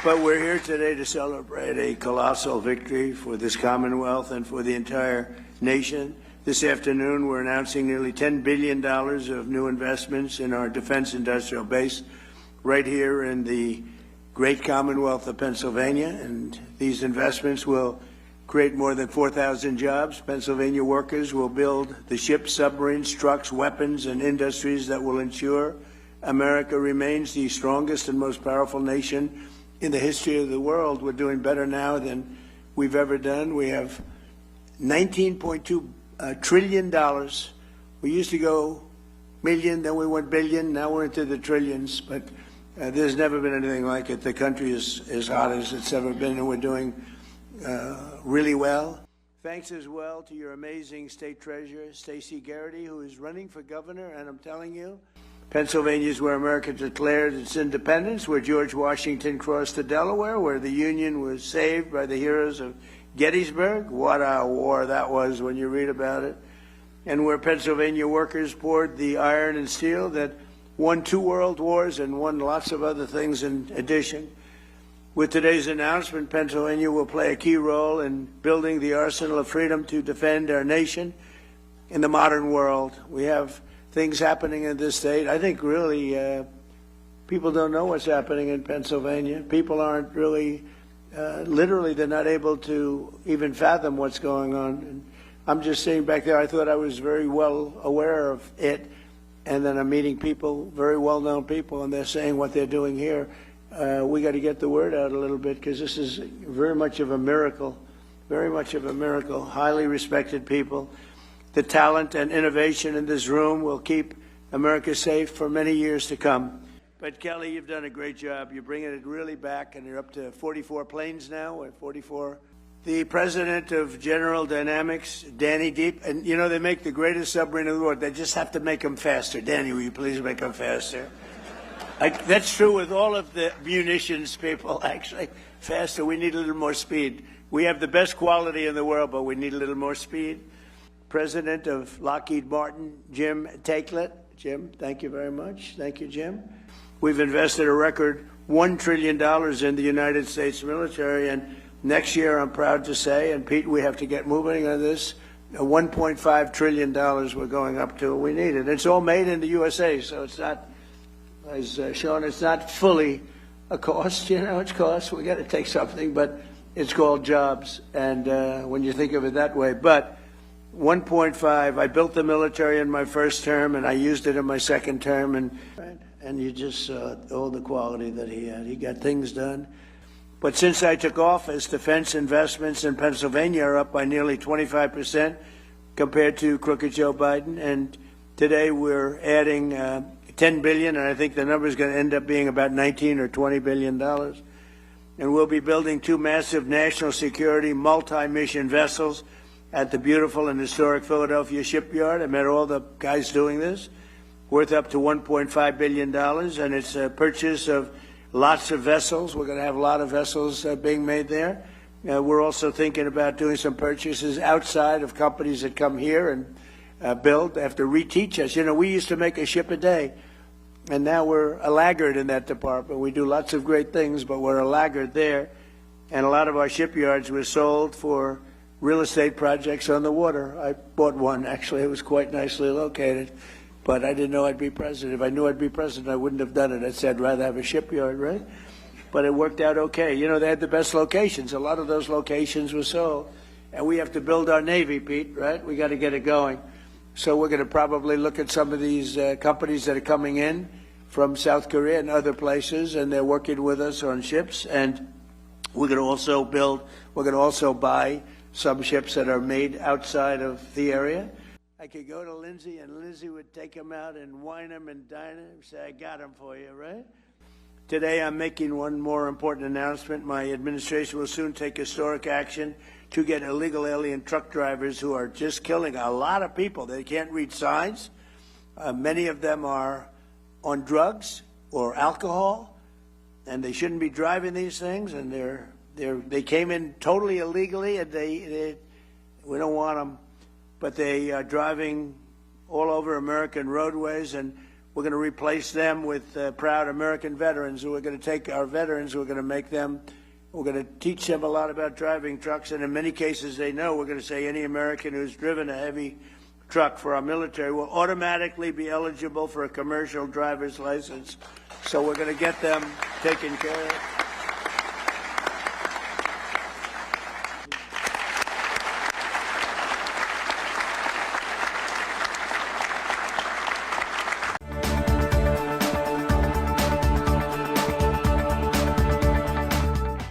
But we're here today to celebrate a colossal victory for this Commonwealth and for the entire nation. This afternoon, we're announcing nearly $10 billion of new investments in our defense industrial base right here in the great Commonwealth of Pennsylvania. And these investments will create more than 4,000 jobs. Pennsylvania workers will build the ships, submarines, trucks, weapons, and industries that will ensure America remains the strongest and most powerful nation in the history of the world. We're doing better now than we've ever done. We have $19.2 trillion. We used to go million, then we went billion, now we're into the trillions, but there's never been anything like it. The country is as hot as it's ever been, and we're doing really well. Thanks as well to your amazing state treasurer, Stacey Garrity, who is running for governor, and I'm telling you, Pennsylvania is where America declared its independence, where George Washington crossed the Delaware, where the Union was saved by the heroes of Gettysburg. What a war that was when you read about it. And where Pennsylvania workers poured the iron and steel that won 2 world wars and won lots of other things in addition. With today's announcement, Pennsylvania will play a key role in building the arsenal of freedom to defend our nation in the modern world. We have things happening in this state. I think really people don't know what's happening in Pennsylvania. People aren't really, literally, they're not able to even fathom what's going on. And I'm just sitting back there. I thought I was very well aware of it. And then I'm meeting people, very well-known people, and they're saying what they're doing here. We got to get the word out a little bit, because this is very much of a miracle, very much of a miracle. Highly respected people. The talent and innovation in this room will keep America safe for many years to come. But Kelly, you've done a great job. You're bringing it really back, and you're up to 44 planes now. We're 44. The president of General Dynamics, Danny Deep, and you know, they make the greatest submarine in the world. They just have to make them faster. Danny, will you please make them faster? That's true with all of the munitions people, actually. Faster. We need a little more speed. We have the best quality in the world, but we need a little more speed. President of Lockheed Martin, Jim Taiclet. Jim, thank you very much. Thank you, Jim. We've invested a record $1 trillion in the United States military, and next year, I'm proud to say, and Pete, we have to get moving on this, $1.5 trillion we're going up to. We need it. It's all made in the USA, so it's not, as Sean, it's not fully a cost. You know, it's cost. We got to take something, but it's called jobs, and when you think of it that way. But 1.5, I built the military in my first term, and I used it in my second term, and you just saw all the quality that he had. He got things done. But since I took office, defense investments in Pennsylvania are up by nearly 25% compared to crooked Joe Biden, and today we're adding $10 billion, and I think the number is going to end up being about $19 or $20 billion. And we'll be building 2 massive national security multi-mission vessels at the beautiful and historic Philadelphia Shipyard. I met all the guys doing this, worth up to $1.5 billion, and it's a purchase of lots of vessels. We're going to have a lot of vessels being made there. We're also thinking about doing some purchases outside of companies that come here and build. They have to reteach us. You know, we used to make a ship a day, and now we're a laggard in that department. We do lots of great things, but we're a laggard there. And a lot of our shipyards were sold for real estate projects on the water. I bought one, actually. It was quite nicely located, but I didn't know I'd be president. If I knew I'd be president, I wouldn't have done it. I said I'd rather have a shipyard, right? But it worked out okay. You know, they had the best locations. A lot of those locations were sold. And we have to build our Navy, Pete, right? We got to get it going. So we're going to probably look at some of these companies that are coming in from South Korea and other places, and they're working with us on ships. And we're going to also buy some ships that are made outside of the area. I could go to Lindsay, and Lindsay would take them out and wine them and dine them and say, I got them for you, right? Today, I'm making one more important announcement. My administration will soon take historic action to get illegal alien truck drivers who are just killing a lot of people. They can't read signs. Many of them are on drugs or alcohol, and they shouldn't be driving these things, and they came in totally illegally, and we don't want them, but they are driving all over American roadways, and We're going to replace them with proud American veterans who are going to take our veterans, who are going to make them, we're going to teach them a lot about driving trucks, and in many cases they know. We're going to say any American who's driven a heavy truck for our military will automatically be eligible for a commercial driver's license. So we're going to get them taken care of.